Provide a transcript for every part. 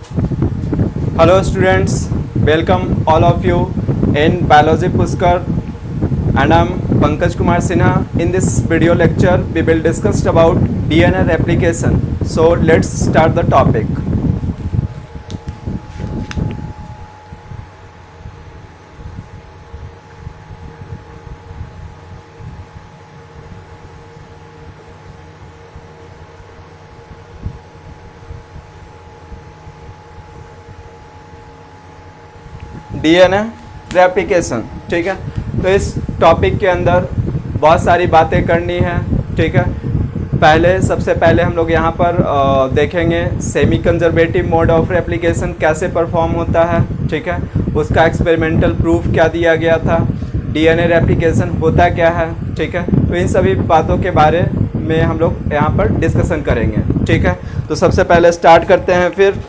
Hello students, welcome all of you in Biology Pushkar, and I am Pankaj Kumar Sinha. In this video lecture we will discuss about DNA replication. So let's start the topic. DNA replication, ठीक है। तो इस topic के अंदर बहुत सारी बातें करनी है, ठीक है। सबसे पहले हम लोग यहाँ पर देखेंगे semi conservative mode of replication कैसे परफॉर्म होता है, ठीक है। उसका एक्सपेरिमेंटल प्रूफ क्या दिया गया था, डीएनए रेप्लिकेशन होता क्या है, ठीक है। तो इन सभी बातों के बारे में हम लोग यहाँ पर डिस्कशन करेंगे, ठीक है। तो सबसे पहले स्टार्ट करते हैं फिर।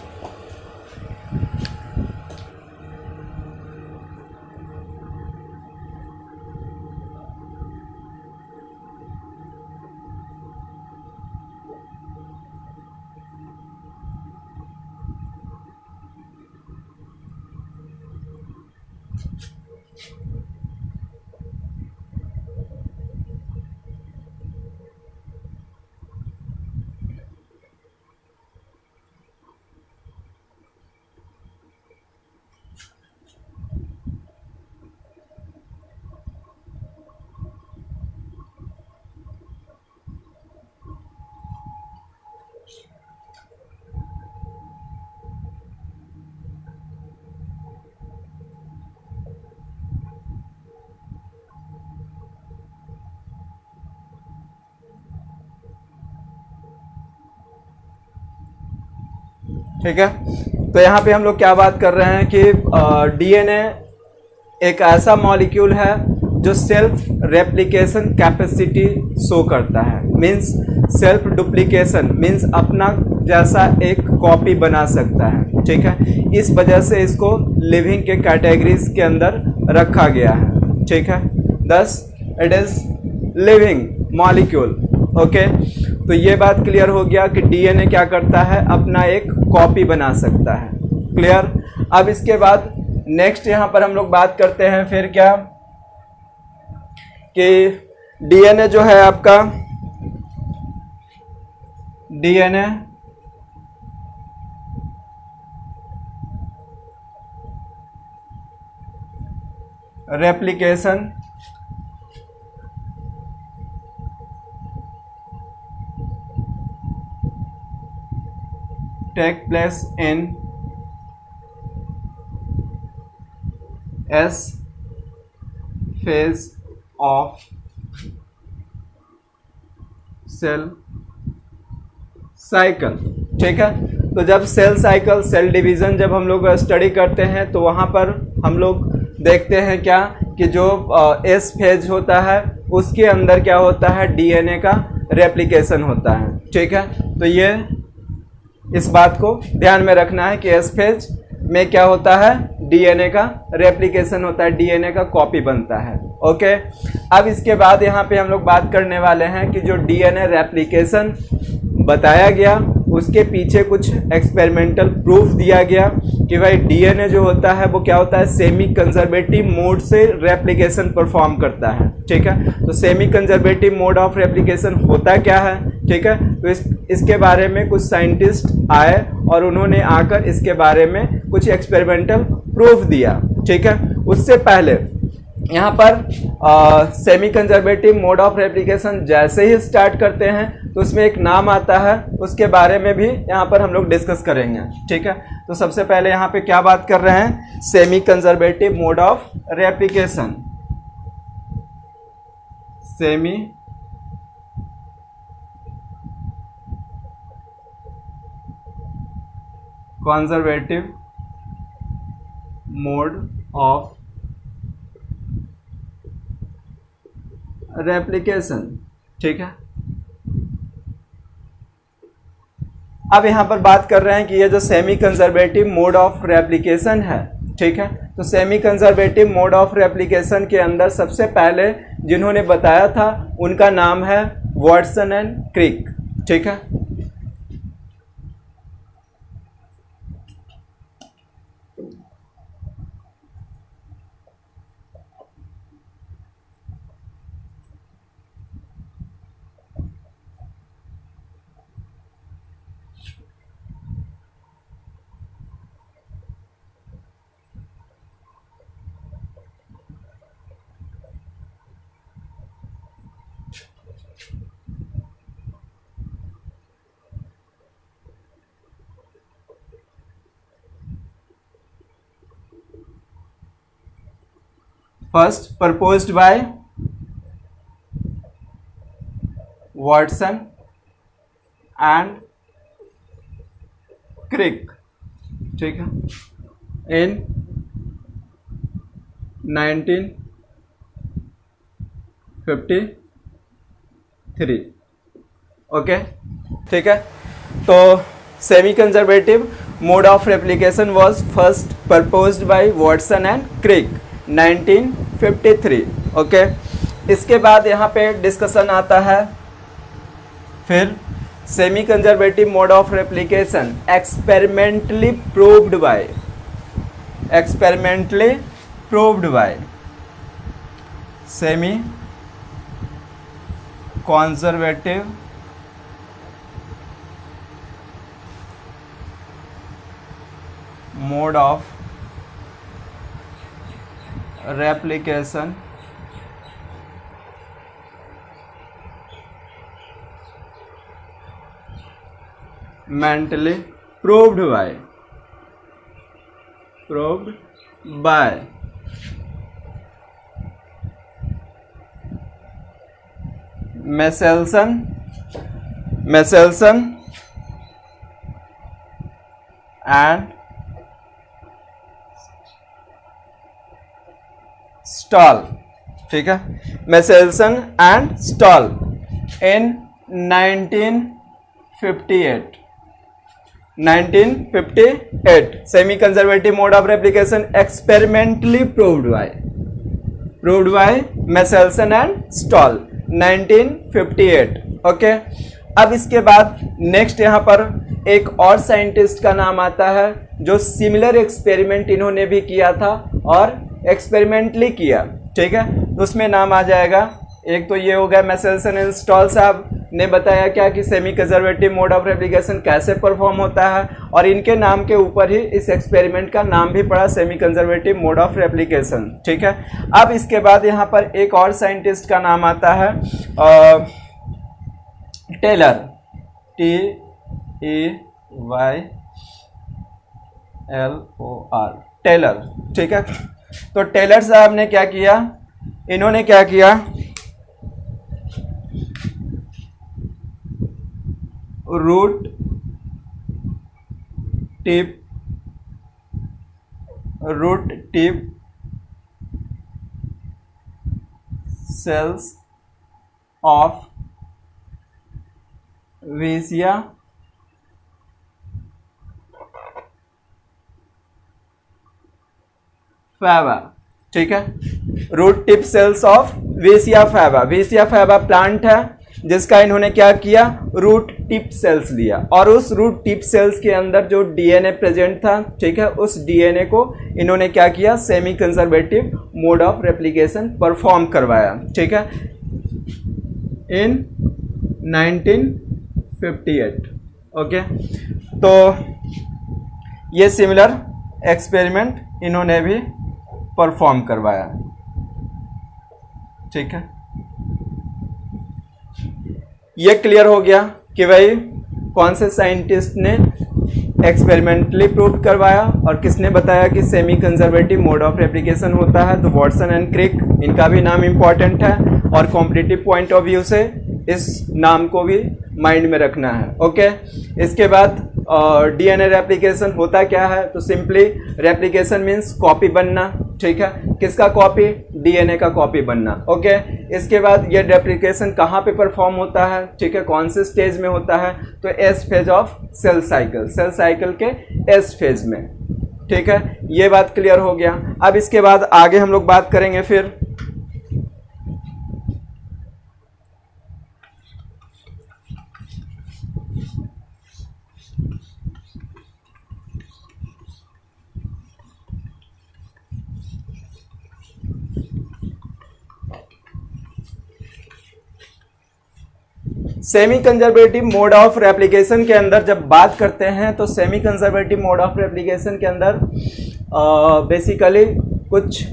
ठीक है, तो यहाँ पे हम लोग क्या बात कर रहे हैं कि डीएनए एक ऐसा मॉलिक्यूल है जो सेल्फ रेप्लिकेशन कैपेसिटी शो करता है। मींस सेल्फ डुप्लीकेशन मींस अपना जैसा एक कॉपी बना सकता है, ठीक है। इस वजह से इसको लिविंग के कैटेगरीज के अंदर रखा गया है, ठीक है। Thus it is living molecule, okay. तो ये बात क्लियर हो गया कि डीएनए क्या करता है, अपना एक कॉपी बना सकता है। क्लियर। अब इसके बाद नेक्स्ट यहाँ पर हम लोग बात करते हैं फिर क्या कि डीएनए जो है आपका DNA replication take place in S phase of cell cycle, ठीक है। तो जब सेल साइकिल सेल डिवीज़न जब हम लोग स्टडी करते हैं तो वहाँ पर हम लोग देखते हैं क्या कि जो एस फेज होता है उसके अंदर क्या होता है, डीएनए का रेप्लिकेशन होता है, ठीक है। तो ये इस बात को ध्यान में रखना है कि एस फेज में क्या होता है, डीएनए का रेप्लिकेशन होता है, डीएनए का कॉपी बनता है, ओके। अब इसके बाद यहाँ पे हम लोग बात करने वाले हैं कि जो डीएनए रेप्लिकेशन बताया गया उसके पीछे कुछ एक्सपेरिमेंटल प्रूफ दिया गया कि भाई डीएनए जो होता है वो क्या होता है, सेमी कंजर्वेटिव मोड से रेप्लिकेशन परफॉर्म करता है, ठीक है। तो semi conservative mode of replication होता क्या है, ठीक है। तो इसके बारे में कुछ साइंटिस्ट आए और उन्होंने आकर इसके बारे में कुछ एक्सपेरिमेंटल प्रूफ दिया, ठीक है। उससे पहले यहाँ पर semi conservative mode of replication जैसे ही स्टार्ट करते हैं तो उसमें एक नाम आता है, उसके बारे में भी यहाँ पर हम लोग डिस्कस करेंगे, ठीक है। तो सबसे पहले यहाँ पे क्या बात कर रहे हैं, semi conservative mode of replication. Semi conservative mode of replication, ठीक है। अब यहाँ पर बात कर रहे हैं कि ये जो semi conservative mode of replication है, ठीक है। तो semi conservative mode of replication के अंदर सबसे पहले जिन्होंने बताया था उनका नाम है वाटसन एंड क्रिक, ठीक है। First proposed by Watson and Crick, ठीक है, इन 1953, ओके, ठीक है। तो semi conservative mode of replication was first proposed by Watson and Crick 1953, okay. इसके बाद यहाँ पे डिस्कशन आता है फिर semi conservative mode of replication experimentally proved by semi conservative mode of replication mentally proved by Michelson and Stahl, ठीक है, Michelson and Stahl in 1958 semi conservative mode of replication experimentally proved bye Michelson and Stahl 1958, okay. अब इसके बाद next यहाँ पर एक और scientist का नाम आता है जो सिमिलर एक्सपेरिमेंट इन्होंने भी किया था और एक्सपेरिमेंटली किया, ठीक है। तो उसमें नाम आ जाएगा, एक तो ये हो गया Michelson एंड Stahl साहब ने बताया क्या कि semi conservative mode of replication कैसे परफॉर्म होता है, और इनके नाम के ऊपर ही इस एक्सपेरिमेंट का नाम भी पड़ा semi conservative mode of replication, ठीक है। अब इसके बाद यहाँ पर एक और साइंटिस्ट का नाम आता है टेलर, TEYLOR, टेलर, ठीक है। तो टेलर साहब ने क्या किया, इन्होंने क्या किया, root tip cells of vicia faba, ठीक है, root tip cells of vicia faba plant है जिसका इन्होंने क्या किया, रूट टिप सेल्स लिया, और उस रूट टिप सेल्स के अंदर जो डीएनए प्रेजेंट था, ठीक है, उस डीएनए को इन्होंने क्या किया, semi conservative mode of replication perform करवाया, ठीक है, इन 1958, ओके। तो ये सिमिलर एक्सपेरिमेंट इन्होंने भी परफॉर्म करवाया, ठीक है। ये क्लियर हो गया कि भाई कौन से साइंटिस्ट ने एक्सपेरिमेंटली प्रूव करवाया और किसने बताया कि semi conservative mode of replication होता है। तो वाटसन एंड क्रिक, इनका भी नाम इंपॉर्टेंट है और कॉम्पिटिटिव पॉइंट ऑफ व्यू से इस नाम को भी माइंड में रखना है, ओके। इसके बाद डीएनए रेप्लिकेशन होता क्या है, तो सिंपली रेप्लिकेशन मीन्स कॉपी बनना, ठीक है, किसका कॉपी, डीएनए का कॉपी बनना, ओके। इसके बाद ये रेप्लिकेशन कहाँ पे परफॉर्म होता है, ठीक है, कौन से स्टेज में होता है, तो S phase of cell cycle के एस फेज में, ठीक है। ये बात क्लियर हो गया। अब इसके बाद आगे हम लोग बात करेंगे फिर semi conservative mode of replication के अंदर जब बात करते हैं तो semi conservative mode of replication के अंदर बेसिकली कुछ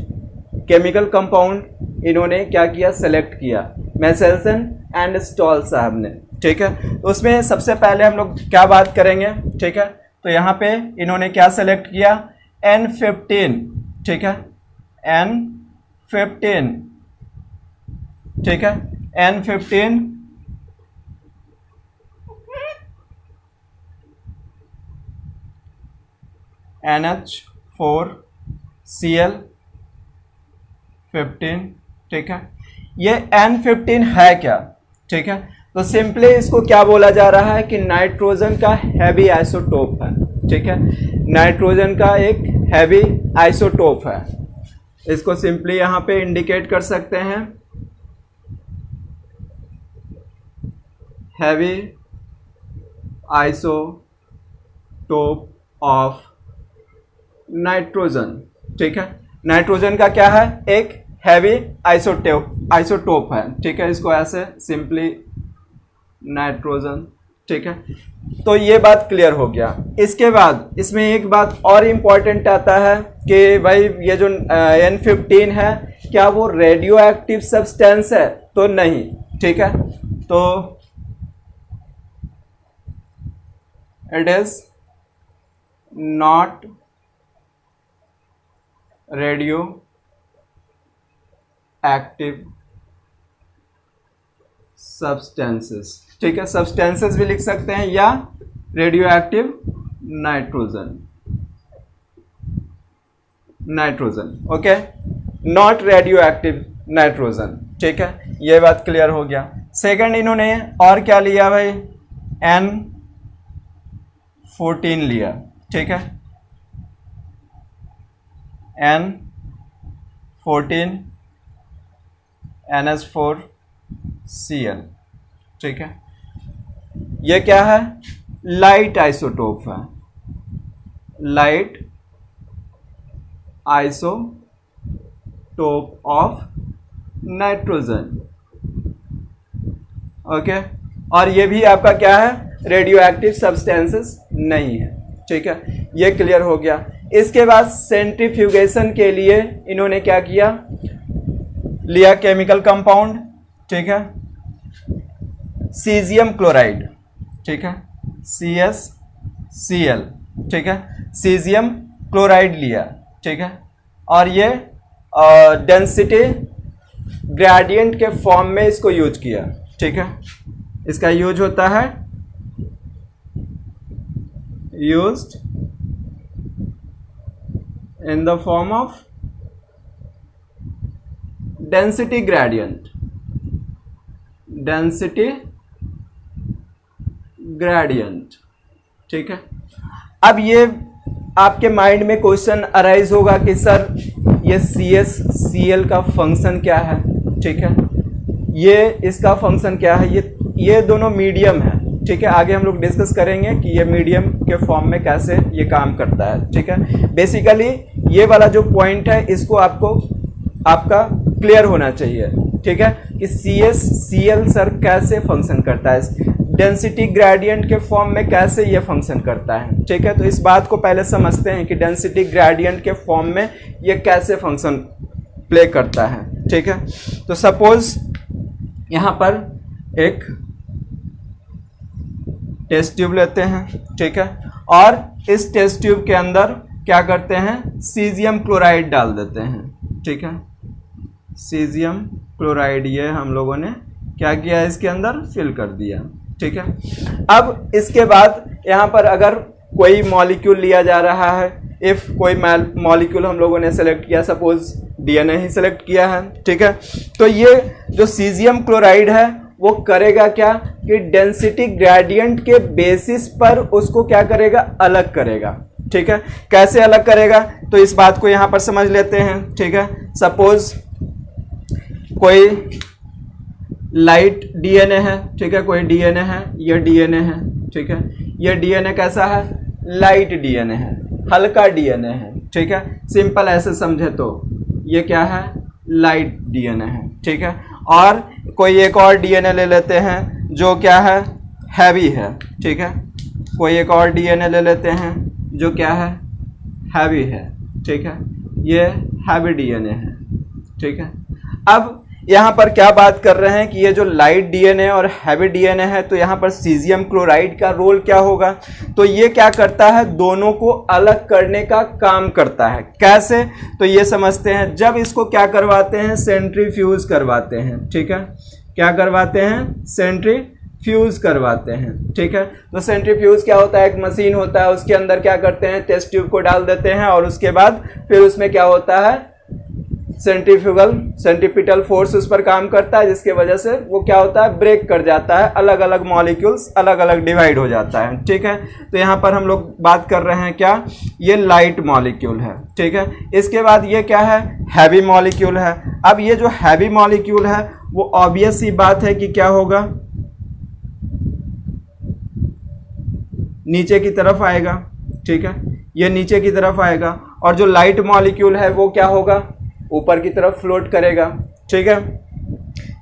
केमिकल कंपाउंड इन्होंने क्या किया, सेलेक्ट किया, मेसेल्सन एंड स्टॉल साहब ने, ठीक है। तो उसमें सबसे पहले हम लोग क्या बात करेंगे, ठीक है, तो यहाँ पे इन्होंने क्या सेलेक्ट किया, N15, ठीक है, N15, ठीक है, N15 NH4Cl15, ठीक है। ये N15 है क्या, ठीक है, तो सिंपली इसको क्या बोला जा रहा है कि नाइट्रोजन का हैवी आइसोटोप है, ठीक है, नाइट्रोजन का एक हैवी आइसोटोप है। इसको सिंपली यहां पे इंडिकेट कर सकते हैं, हैवी आइसोटोप ऑफ नाइट्रोजन, ठीक है। नाइट्रोजन का क्या है, एक हैवी आइसोटोप है, ठीक है, इसको ऐसे सिंपली नाइट्रोजन, ठीक है। तो ये बात क्लियर हो गया। इसके बाद इसमें एक बात और इम्पॉर्टेंट आता है कि भाई ये जो N15 है क्या वो रेडियो एक्टिव सब्सटेंस है, तो नहीं, ठीक है, तो it is not radio active substances, ठीक है, सब्सटेंसेस भी लिख सकते हैं या radio active nitrogen, okay, not radio active nitrogen, ठीक है, ये बात क्लियर हो गया। सेकंड इन्होंने और क्या लिया भाई, N14 लिया, ठीक है, N14 NH4Cl, ठीक है, ये क्या है, लाइट आइसोटोप है, light isotope of nitrogen, okay, और ये भी आपका क्या है, रेडियो एक्टिव सब्सटेंसेस नहीं है, ठीक है, ये क्लियर हो गया। इसके बाद सेंट्रीफ्यूगेशन के लिए इन्होंने क्या किया, लिया केमिकल कंपाउंड, ठीक है, सीजियम क्लोराइड, ठीक है, CsCl, ठीक है, सीजियम क्लोराइड लिया, ठीक है, और ये डेंसिटी ग्रेडियंट के फॉर्म में इसको यूज किया, ठीक है, इसका यूज होता है used in the form of density gradient, ठीक है। अब ये आपके माइंड में क्वेश्चन अराइज होगा कि सर ये CsCl का फंक्शन क्या है, ठीक है, ये इसका फंक्शन क्या है, ये दोनों मीडियम है, ठीक है, आगे हम लोग डिस्कस करेंगे कि ये मीडियम के फॉर्म में कैसे ये काम करता है, ठीक है। बेसिकली ये वाला जो पॉइंट है इसको आपका क्लियर होना चाहिए, ठीक है, कि CsCl सर कैसे फंक्शन करता है, डेंसिटी ग्रेडियंट के फॉर्म में कैसे ये फंक्शन करता है, ठीक है। तो इस बात को पहले समझते हैं कि डेंसिटी ग्रेडियंट के फॉर्म में ये कैसे फंक्शन प्ले करता है, ठीक है। तो सपोज यहाँ पर एक टेस्ट ट्यूब लेते हैं, ठीक है, और इस टेस्ट ट्यूब के अंदर क्या करते हैं, सीजियम क्लोराइड डाल देते हैं, ठीक है, सीजियम क्लोराइड ये हम लोगों ने क्या किया, इसके अंदर फिल कर दिया, ठीक है। अब इसके बाद यहाँ पर अगर कोई मॉलिक्यूल लिया जा रहा है, इफ कोई मॉलिक्यूल हम लोगों ने सेलेक्ट किया, सपोज DNA ही सेलेक्ट किया है, ठीक है, तो ये जो सीजियम क्लोराइड है वो करेगा क्या कि डेंसिटी ग्रेडियंट के बेसिस पर उसको क्या करेगा, अलग करेगा, ठीक है। कैसे अलग करेगा, तो इस बात को यहां पर समझ लेते हैं, ठीक है। सपोज कोई लाइट DNA है, ठीक है, कोई DNA है, ये DNA है, ठीक है, ये DNA कैसा है, लाइट DNA है, हल्का DNA है, ठीक है, सिंपल ऐसे समझे तो ये क्या है, लाइट DNA है, ठीक है। और कोई एक और DNA ले लेते हैं जो क्या है, हैवी है, ठीक है, कोई एक और DNA ले लेते हैं जो क्या है, हैवी है, ठीक है, ये हैवी DNA है, ठीक है। अब यहाँ पर क्या बात कर रहे हैं कि ये जो लाइट डीएनए और हैवी डीएनए है, तो यहाँ पर सीजियम क्लोराइड का रोल क्या होगा, तो ये क्या करता है, दोनों को अलग करने का काम करता है। कैसे, तो ये समझते हैं। जब इसको क्या करवाते हैं, सेंट्रीफ्यूज करवाते हैं, ठीक है, क्या करवाते हैं, सेंट्रीफ्यूज करवाते हैं, ठीक है। तो सेंट्रीफ्यूज क्या होता है, एक मशीन होता है, उसके अंदर क्या करते हैं, टेस्ट ट्यूब को डाल देते हैं और उसके बाद फिर उसमें क्या होता है, सेंट्रीपिटल फोर्स उस पर काम करता है, जिसके वजह से वो क्या होता है, ब्रेक कर जाता है, अलग अलग मॉलिक्यूल्स अलग अलग डिवाइड हो जाता है, ठीक है। तो यहाँ पर हम लोग बात कर रहे हैं क्या, ये लाइट मॉलिक्यूल है, ठीक है। इसके बाद ये क्या है, हैवी मॉलिक्यूल है। अब ये जो हैवी मॉलिक्यूल है वो ऑब्वियस सी बात है कि क्या होगा, नीचे की तरफ आएगा, ठीक है, ये नीचे की तरफ आएगा। और जो लाइट मॉलिक्यूल है वो क्या होगा, ऊपर की तरफ फ्लोट करेगा, ठीक है।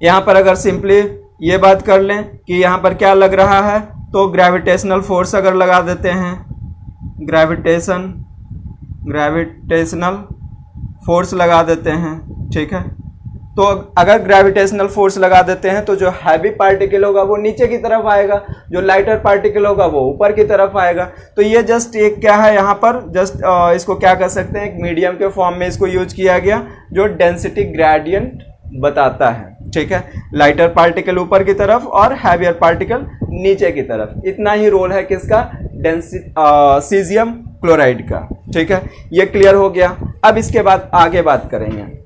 यहाँ पर अगर सिंपली ये बात कर लें कि यहाँ पर क्या लग रहा है, तो ग्रेविटेशनल फोर्स अगर लगा देते हैं, ग्रेविटेशनल फोर्स लगा देते हैं, ठीक है। तो अगर ग्रेविटेशनल फोर्स लगा देते हैं तो जो हैवी पार्टिकल होगा वो नीचे की तरफ आएगा, जो लाइटर पार्टिकल होगा वो ऊपर की तरफ आएगा। तो ये जस्ट एक क्या है, यहाँ पर जस्ट इसको क्या कर सकते हैं, एक मीडियम के फॉर्म में इसको यूज किया गया जो डेंसिटी ग्रेडियंट बताता है, ठीक है। लाइटर पार्टिकल ऊपर की तरफ और हैवियर पार्टिकल नीचे की तरफ, इतना ही रोल है किसका, सीजियम क्लोराइड का, ठीक है। ये क्लियर हो गया। अब इसके बाद आगे बात करेंगे,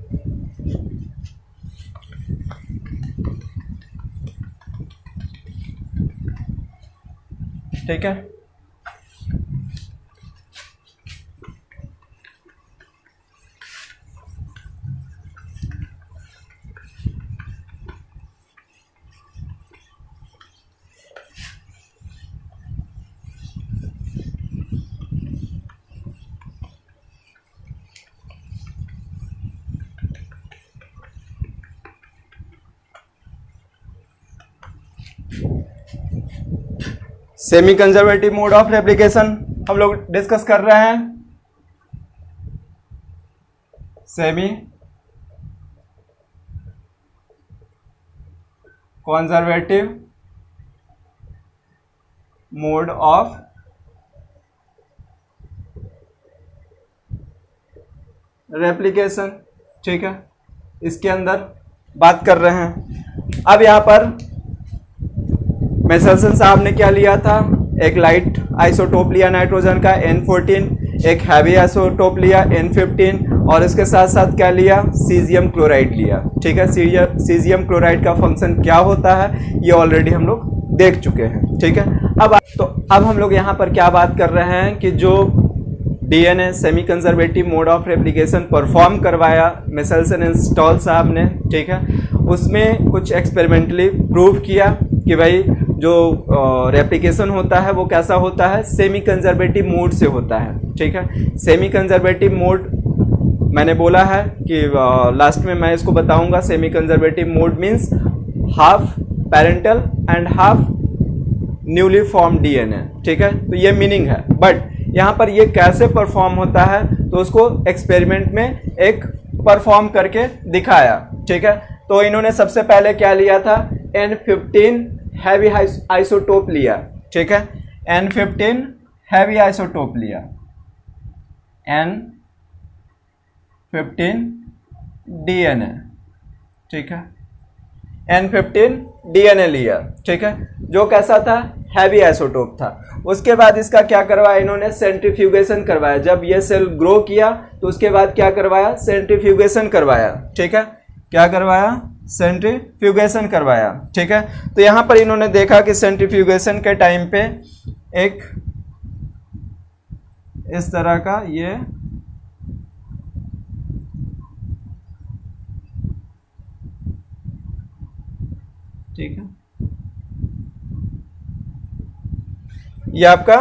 ठीक है। Semi conservative mode of replication हम लोग डिस्कस कर रहे हैं। Semi conservative mode of replication, ठीक है, इसके अंदर बात कर रहे हैं। अब यहां पर मेसेल्सन साहब ने क्या लिया था, एक लाइट आइसोटोप लिया नाइट्रोजन का N14, एक हैवी आइसोटोप लिया N15 और इसके साथ साथ क्या लिया, सीजियम क्लोराइड लिया, ठीक है। सीजियम क्लोराइड का फंक्शन क्या होता है ये ऑलरेडी हम लोग देख चुके हैं, ठीक है। अब हम लोग यहाँ पर क्या बात कर रहे हैं कि जो DNA semi conservative mode of replication perform करवाया मेसेल्सन एंड स्टॉल साहब ने, ठीक है, उसमें कुछ एक्सपेरिमेंटली प्रूव किया कि भाई जो रेप्लिकेशन होता है वो कैसा होता है, सेमी कंजर्वेटिव मोड से होता है, ठीक है। सेमी कंजर्वेटिव मोड मैंने बोला है कि लास्ट में मैं इसको बताऊंगा। Semi conservative mode means half parental and half newly form DNA, ठीक है। तो ये मीनिंग है, बट यहाँ पर ये कैसे परफॉर्म होता है तो उसको एक्सपेरिमेंट में एक परफॉर्म करके दिखाया, ठीक है। तो इन्होंने सबसे पहले क्या लिया था, N15 हैवी आइसोटोप लिया, ठीक है। N15 हैवी आइसोटोप लिया, N15 डीएनए, ठीक है, N15 डीएनए लिया, ठीक है, जो कैसा था, हैवी आइसोटोप था। उसके बाद इसका क्या करवाया इन्होंने, सेंट्रीफ्यूगेशन करवाया। जब ये सेल ग्रो किया तो उसके बाद क्या करवाया, सेंट्रीफ्यूगेशन करवाया, ठीक है। क्या करवाया, सेंट्रीफ्यूगेशन करवाया, ठीक है। तो यहाँ पर इन्होंने देखा कि सेंट्रीफ्यूगेशन के टाइम पे एक इस तरह का ये ठीक है, ये आपका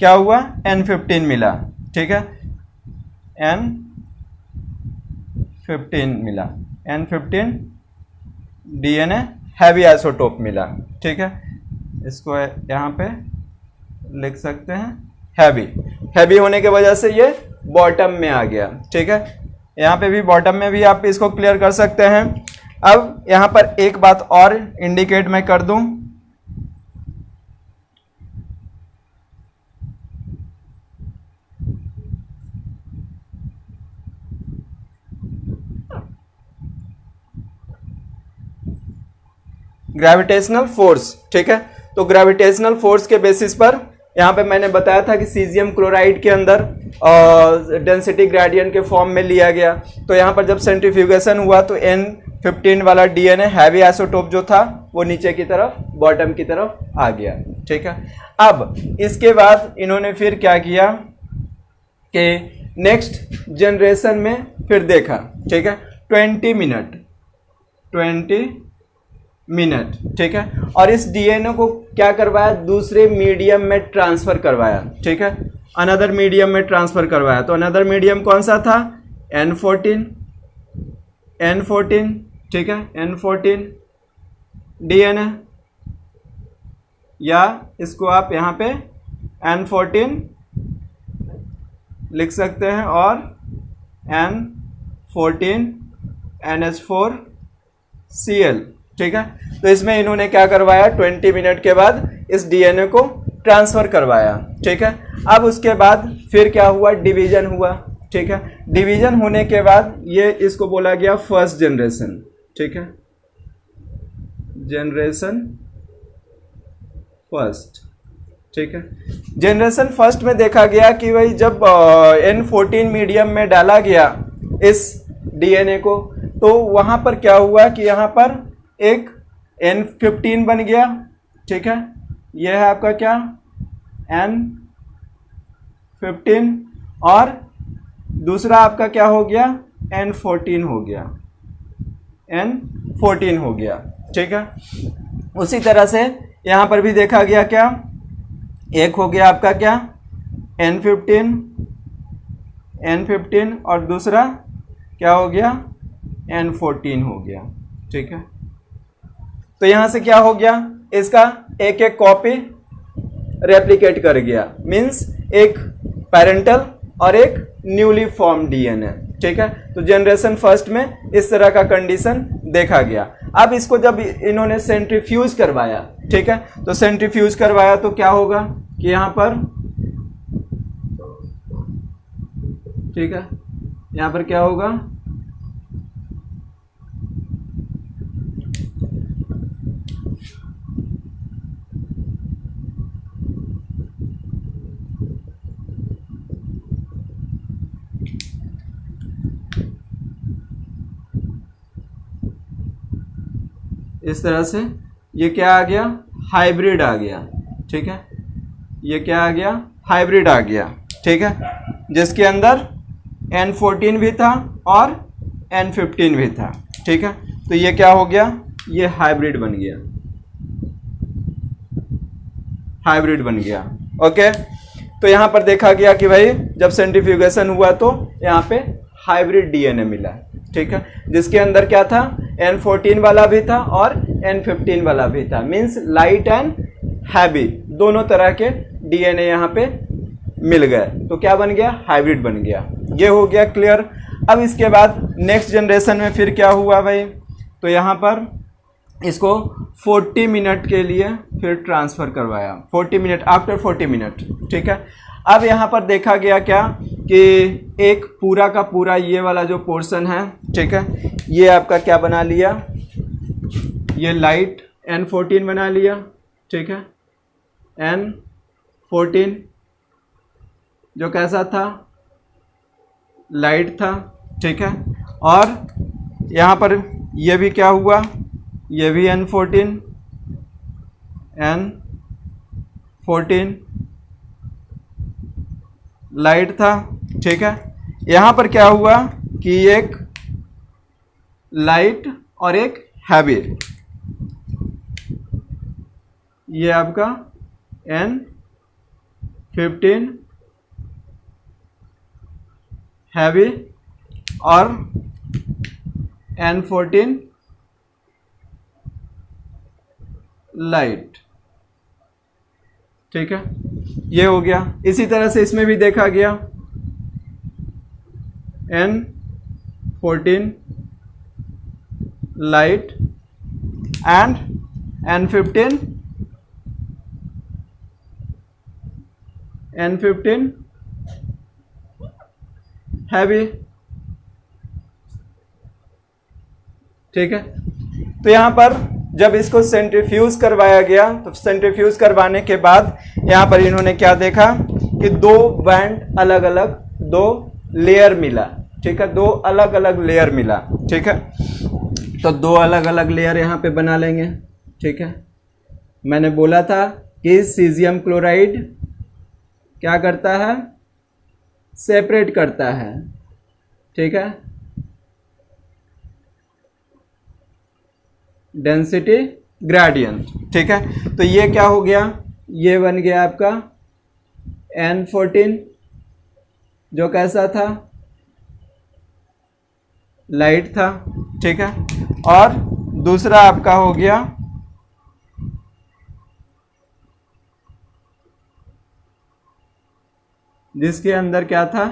क्या हुआ, N15 मिला, ठीक है, N15 मिला, N15 डीएनए हैवी आइसोटोप मिला, ठीक है। इसको यहाँ पे लिख सकते हैं हैवी होने के वजह से ये बॉटम में आ गया, ठीक है। यहाँ पे भी बॉटम में भी आप इसको क्लियर कर सकते हैं। अब यहाँ पर एक बात और इंडिकेट मैं कर दूं, ग्रेविटेशनल फोर्स, ठीक है। तो ग्रेविटेशनल फोर्स के बेसिस पर यहाँ पे मैंने बताया था कि सीजियम क्लोराइड के अंदर डेंसिटी ग्रेडियंट के फॉर्म में लिया गया। तो यहाँ पर जब सेंट्रीफ्यूगेशन हुआ तो N15 वाला डीएनए हैवी आइसोटोप जो था वो नीचे की तरफ, बॉटम की तरफ आ गया, ठीक है। अब इसके बाद इन्होंने फिर क्या किया कि नेक्स्ट जनरेशन में फिर देखा, ठीक है, 20 मिनट, ठीक है। और इस डीएनए को क्या करवाया, दूसरे मीडियम में ट्रांसफर करवाया, ठीक है, अनदर मीडियम में ट्रांसफर करवाया। तो अनदर मीडियम कौन सा था, N14, ठीक है, N14 डीएनए, या इसको आप यहाँ पे N14 लिख सकते हैं, और N14 NH4Cl, ठीक है। तो इसमें इन्होंने क्या करवाया, 20 मिनट के बाद इस डीएनए को ट्रांसफर करवाया, ठीक है। अब उसके बाद फिर क्या हुआ, डिवीजन हुआ, ठीक है। डिवीजन होने के बाद ये इसको बोला गया फर्स्ट जनरेशन, ठीक है, जनरेशन फर्स्ट, ठीक है। जनरेशन फर्स्ट में देखा गया कि भाई जब N14 मीडियम में डाला गया इस डीएनए को, तो वहां पर क्या हुआ कि यहाँ पर एक N15 बन गया, ठीक है, यह है आपका क्या, N15, और दूसरा आपका क्या हो गया, N14 हो गया, N14 हो गया, ठीक है। उसी तरह से यहाँ पर भी देखा गया क्या, एक हो गया आपका क्या, N15 और दूसरा क्या हो गया, N14 हो गया, ठीक है। तो यहां से क्या हो गया, इसका एक एक कॉपी रेप्लिकेट कर गया, मींस एक पेरेंटल और एक न्यूली फॉर्म डीएनए, ठीक है। तो जनरेशन फर्स्ट में इस तरह का कंडीशन देखा गया। अब इसको जब इन्होंने सेंट्रीफ्यूज करवाया, ठीक है, तो सेंट्रीफ्यूज करवाया तो क्या होगा कि यहां पर, ठीक है, यहां पर क्या होगा, इस तरह से ये क्या आ गया, हाइब्रिड आ गया, ठीक है, ये क्या आ गया, हाइब्रिड आ गया, ठीक है, जिसके अंदर N14 भी था और N15 भी था, ठीक है। तो ये क्या हो गया, ये हाइब्रिड बन गया, हाइब्रिड बन गया, ओके। तो यहां पर देखा गया कि भाई जब सेंट्रीफ्यूगेशन हुआ तो यहां पे हाइब्रिड डीएनए मिला, ठीक है, जिसके अंदर क्या था, N14 वाला भी था और N15 वाला भी था, मींस लाइट एंड हैवी दोनों तरह के डीएनए यहाँ पे मिल गए। तो क्या बन गया, हाइब्रिड बन गया। ये हो गया क्लियर। अब इसके बाद नेक्स्ट जनरेशन में फिर क्या हुआ भाई, तो यहाँ पर इसको 40 मिनट के लिए फिर ट्रांसफ़र करवाया, 40 मिनट, आफ्टर 40 मिनट, ठीक है। अब यहाँ पर देखा गया क्या कि एक पूरा का पूरा ये वाला जो पोर्शन है, ठीक है, ये आपका क्या बना लिया, ये लाइट N14 बना लिया, ठीक है, N14 जो कैसा था, लाइट था, ठीक है। और यहाँ पर ये भी क्या हुआ, ये भी N14 लाइट था, ठीक है। यहाँ पर क्या हुआ कि एक लाइट और एक हैवी, ये आपका N15 हैवी और N14 लाइट, ठीक है, ये हो गया। इसी तरह से इसमें भी देखा गया N14 light and N15 heavy। ठीक है, तो यहाँ पर जब इसको सेंट्रीफ्यूज करवाया गया तो सेंट्रीफ्यूज करवाने के बाद यहाँ पर इन्होंने क्या देखा कि दो बैंड अलग अलग, दो लेयर मिला। ठीक है, दो अलग अलग लेयर मिला। ठीक है, तो दो अलग अलग लेयर यहाँ पे बना लेंगे। ठीक है, मैंने बोला था कि सीजियम क्लोराइड क्या करता है, सेपरेट करता है। ठीक है, डेंसिटी ग्रेडियंट। ठीक है, तो ये क्या हो गया, ये बन गया आपका N14 जो कैसा था, लाइट था। ठीक है, और दूसरा आपका हो गया जिसके अंदर क्या था,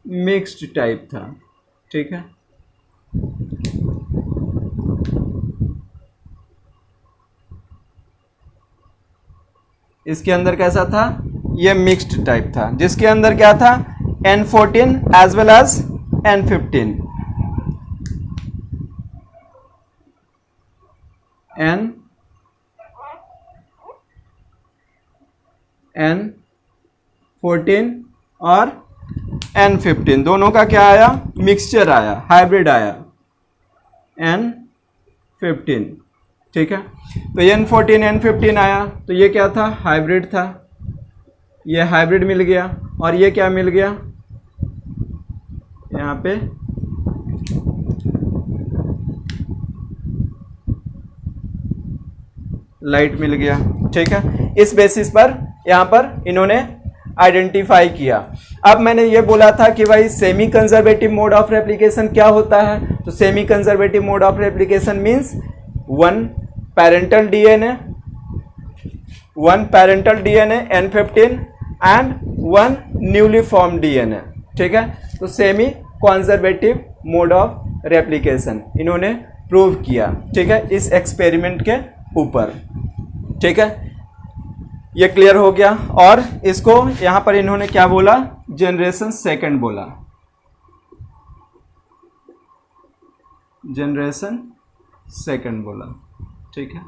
मिक्स्ड टाइप था। ठीक है, इसके अंदर कैसा था, ये मिक्स्ड टाइप था, जिसके अंदर क्या था, N14 as well as N15। N14 और N15 दोनों का क्या आया, मिक्सचर आया, हाइब्रिड आया, N15। ठीक है, तो N14 N15 आया, तो ये क्या था, हाइब्रिड था, ये हाइब्रिड मिल गया। और ये क्या मिल गया, यहाँ पे लाइट मिल गया। ठीक है, इस बेसिस पर यहाँ पर इन्होंने आइडेंटिफाई किया। अब मैंने ये बोला था कि भाई semi conservative mode of replication क्या होता है, तो semi conservative mode of replication means one parental DNA N15 and one newly form DNA. ठीक है, तो semi conservative mode of replication इन्होंने प्रूव किया। ठीक है, इस एक्सपेरिमेंट के ऊपर। ठीक है, ये क्लियर हो गया। और इसको यहां पर इन्होंने क्या बोला, जनरेशन सेकंड बोला, जनरेशन सेकंड बोला। ठीक है,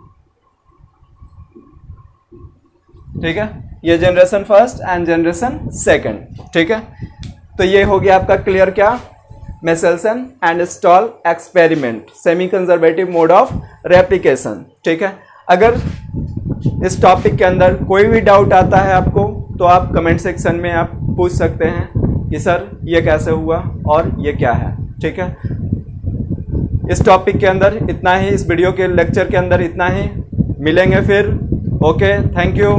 ठीक है, ये generation first and generation second. ठीक है, तो ये हो गया आपका क्लियर क्या, Meselson and stall experiment, semi conservative mode of replication. ठीक है, अगर इस टॉपिक के अंदर कोई भी डाउट आता है आपको तो आप कमेंट सेक्शन में आप पूछ सकते हैं कि सर ये कैसे हुआ और ये क्या है। ठीक है, इस टॉपिक के अंदर इतना ही, इस वीडियो के लेक्चर के अंदर इतना ही। मिलेंगे फिर। Okay, thank you.